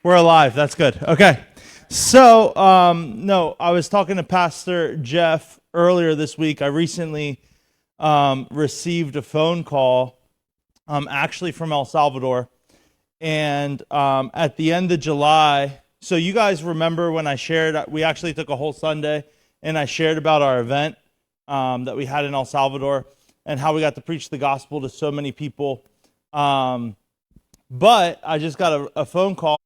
We're alive. That's good. Okay. So, no, I was talking to Pastor Jeff earlier this week. I recently received a phone call, actually from El Salvador. And at the end of July, so you guys remember when I shared, we actually took a whole Sunday and I shared about our event that we had in El Salvador and how we got to preach the gospel to so many people. But I just got a phone call.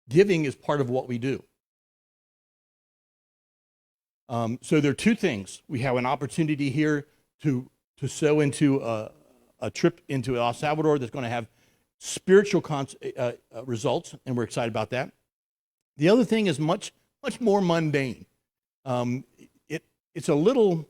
Giving is part of what we do. So there are two things. We have an opportunity here to sow into a trip into El Salvador that's going to have spiritual results, and we're excited about that. The other thing is much more mundane. Um, it's a little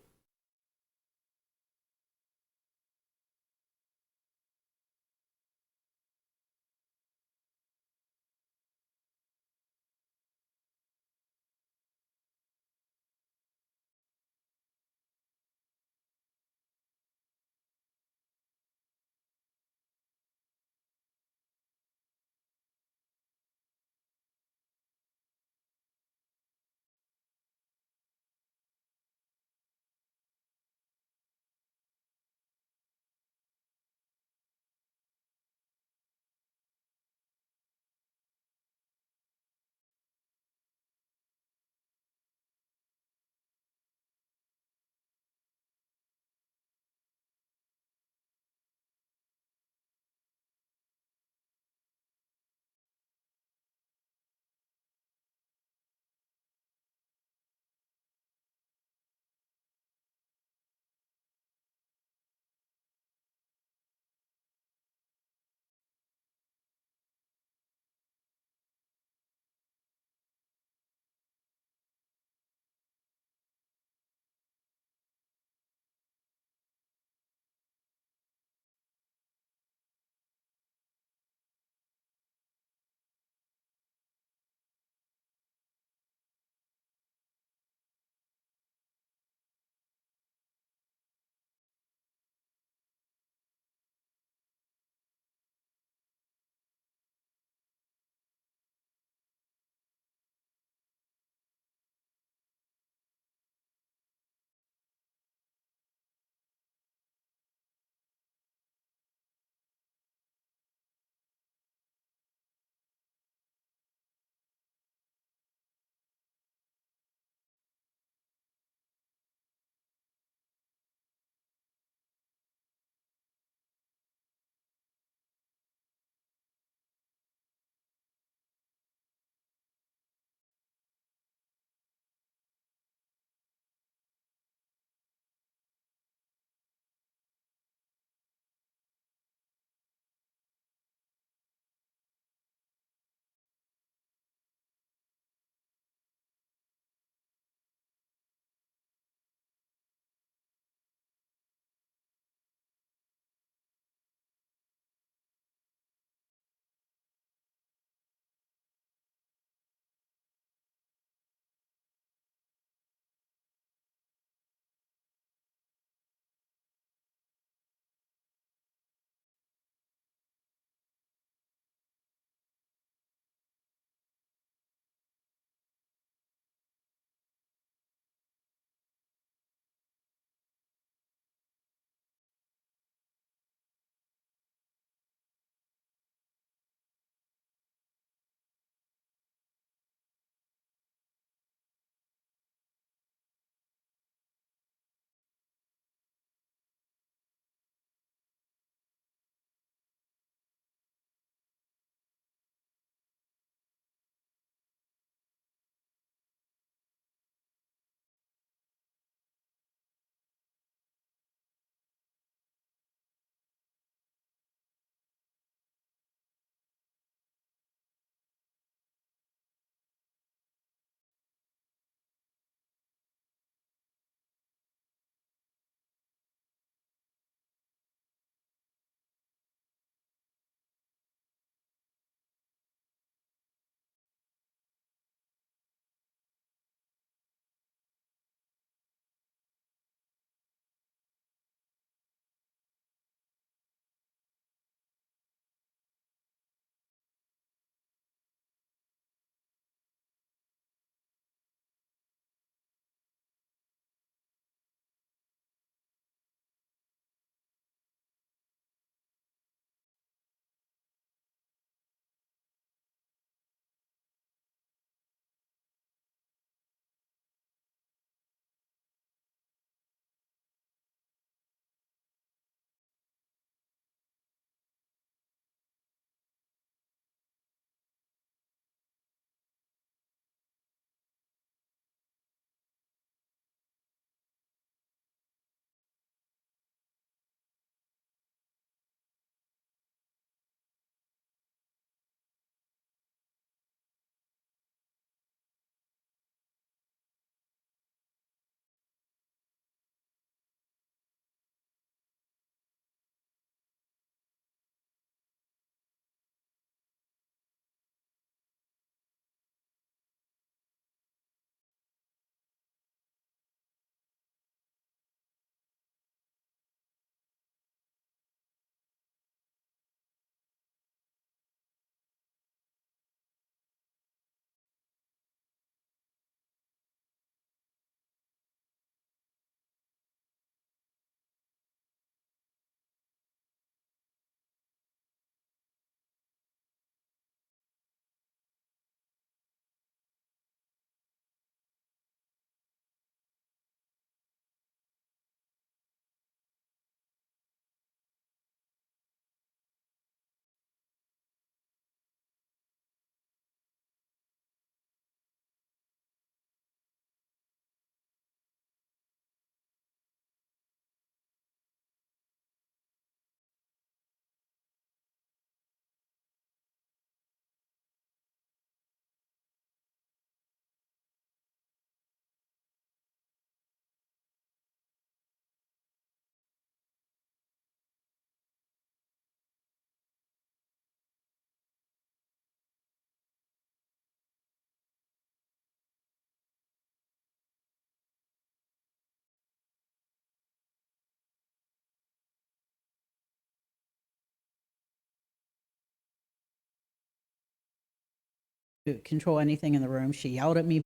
control anything in the room. She yelled at me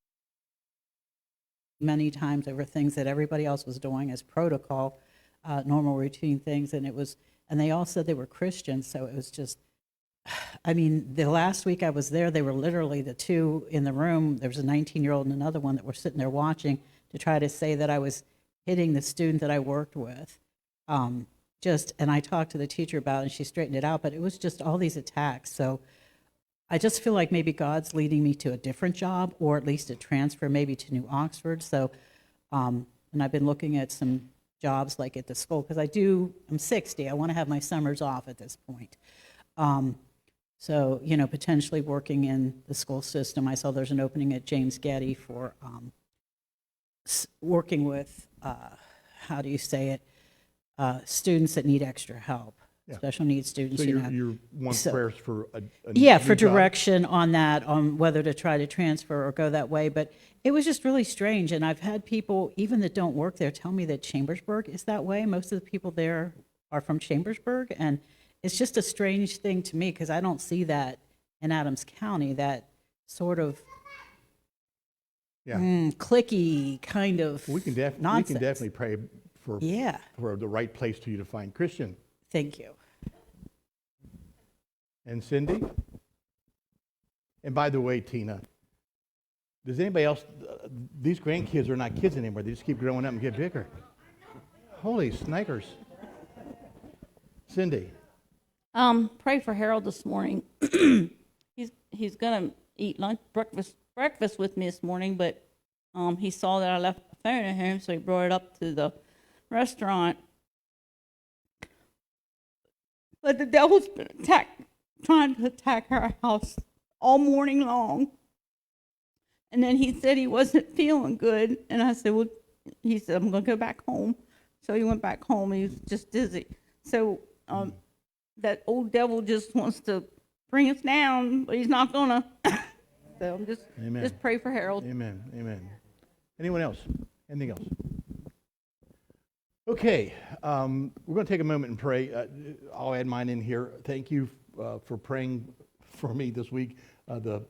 many times over things that everybody else was doing as protocol, normal routine things, and they all said they were Christians, so it was just, I mean, the last week I was there, they were literally the two in the room. There was a 19-year-old and another one that were sitting there watching to try to say that I was hitting the student that I worked with. And I talked to the teacher about it, and she straightened it out, but it was just all these attacks. So I just feel like maybe God's leading me to a different job, or at least a transfer maybe to New Oxford. So, and I've been looking at some jobs like at the school, because I'm 60. I want to have my summers off at this point. So, potentially working in the school system. I saw there's an opening at James Getty for working with, how do you say it, students that need extra help, special needs students. So you want prayers for a for new job? direction on that, on whether to try to transfer or go that way. But it was just really strange. And I've had people, even that don't work there, tell me that Chambersburg is that way. Most of the people there are from Chambersburg. And it's just a strange thing to me, because I don't see that in Adams County, that sort of cliquey kind of We can nonsense. definitely pray for the right place for you to find. Christian Thank you. and Cindy. And by the way, Tina, does anybody else? These grandkids are not kids anymore. They just keep growing up and get bigger. Holy snikers. Cindy. Pray for Harold this morning. He's gonna eat breakfast with me this morning, but he saw that I left the phone at home, so he brought it up to the restaurant. But the devil's been trying to attack our house all morning long. And then he said he wasn't feeling good, and I said, well, he said, I'm gonna go back home. So he went back home, and he was just dizzy. So that old devil just wants to bring us down, but he's not gonna. So I'm just pray for Harold. Amen. Amen. Anyone else? Anything else? Okay, we're going to take a moment and pray. I'll add mine in here. Thank you for praying for me this week. The